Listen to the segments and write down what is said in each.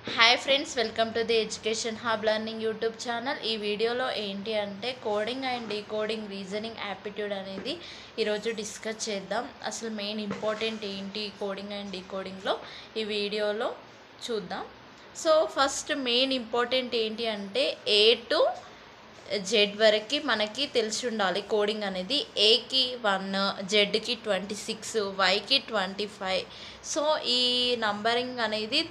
Hi friends, welcome to the education hub learning YouTube channel. ఈ వీడియోలో ఏంటి అంటే coding and decoding reasoning aptitude అనేది ఈరోజు డిస్కస్ చేద్దాం. అసలు మెయిన్ ఇంపార్టెంట్ ఏంటి కోడింగ్ అండ్ డీకోడింగ్లో ఈ వీడియోలో చూద్దాం. సో ఫస్ట్ మెయిన్ ఇంపార్టెంట్ ఏంటి అంటే ఏ టు జెడ్ వరకు మనకి తెలిసి ఉండాలి. కోడింగ్ అనేది ఏకి 1, జెడ్కి 26, వైకి 25. సో ఈ నంబరింగ్ అనేది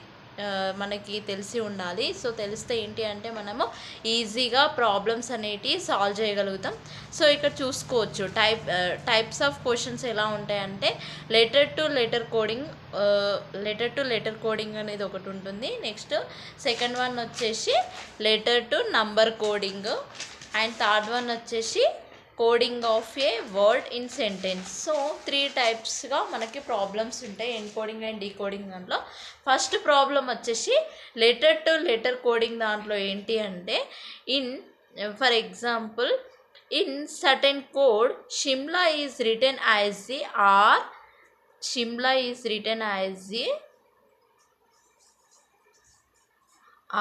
మనకి తెలిసి ఉండాలి. సో తెలిస్తే ఏంటి అంటే మనము ఈజీగా ప్రాబ్లమ్స్ అనేటివి సాల్వ్ చేయగలుగుతాం. సో ఇక్కడ చూసుకోవచ్చు టైప్స్ ఆఫ్ క్వశ్చన్స్ ఎలా ఉంటాయంటే లెటర్ టు లెటర్ కోడింగ్ అనేది ఒకటి ఉంటుంది. నెక్స్ట్ సెకండ్ వన్ వచ్చేసి letter to number coding and third one వచ్చేసి coding of a word in sentence. So 3 టైప్స్గా మనకి ప్రాబ్లమ్స్ ఉంటాయి ఎన్కోడింగ్ అండ్ డీకోడింగ్ దాంట్లో. ఫస్ట్ ప్రాబ్లం వచ్చేసి లెటర్ టు లెటర్ కోడింగ్ దాంట్లో ఏంటి అంటే for example in certain code Shimla is return as the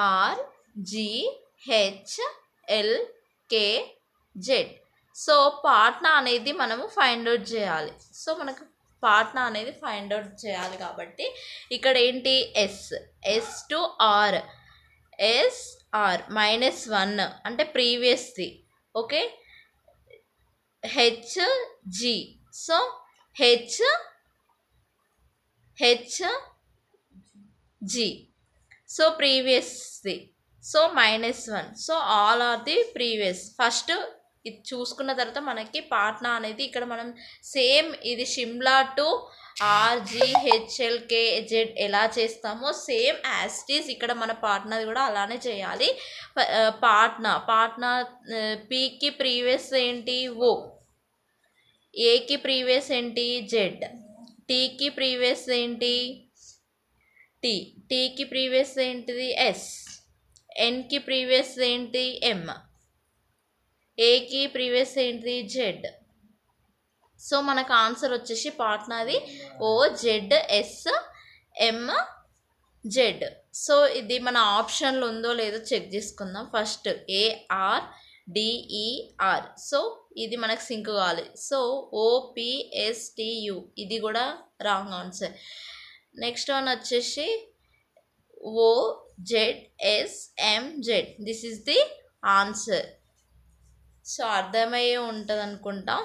RGHLKZ. So Patna అనేది మనము ఫైండ్ అవుట్ చేయాలి. సో మనకు పాట్నా అనేది ఫైండ్ అవుట్ చేయాలి కాబట్టి ఇక్కడ ఏంటి ఎస్ టు ఆర్ -1 అంటే ప్రీవియస్ది. Okay, HG. So HG so ప్రీవియస్ది. So -1. So all are the previous. First ఇది చూసుకున్న తర్వాత మనకి పాట్నా అనేది ఇక్కడ మనం సేమ్ ఇది షిమ్లా టు RGHLKZ ఎలా చేస్తామో సేమ్ యాజ్ ఇట్ ఈజ్ ఇక్కడ మన పాట్నాది కూడా అలానే చేయాలి. పాట్నా పీకి ప్రీవియస్ ఏంటి ఓ, ఏకి ప్రీవియస్ ఏంటి జెడ్, టీకి ప్రీవియస్ ఏంటి టీకి ప్రీవియస్ ఏంటిది ఎస్, ఎన్కి ప్రీవియస్ ఏంటి ఎం, ఏకి ప్రీవియస్ ఏంటిది జెడ్. సో మనకు ఆన్సర్ వచ్చేసి పాట్నాది OZSMZ. సో ఇది మన ఆప్షన్లో ఉందో లేదో చెక్ చేసుకుందాం. First ARDER. సో ఇది మనకు సింక్ కావాలి. సో OPSTU ఇది కూడా రాంగ్ ఆన్సర్. నెక్స్ట్ వన్ వచ్చేసి OZSMZ. This is the answer. So అర్థమయ్యే ఉంటుంది అనుకుంటా.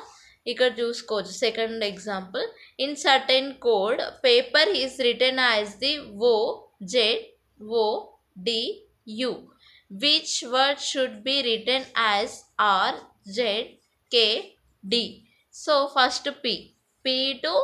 ఇక్కడ చూసుకోవచ్చు second example in certain code paper is return as the OZODU. Which word should be return as RZKD. So first P to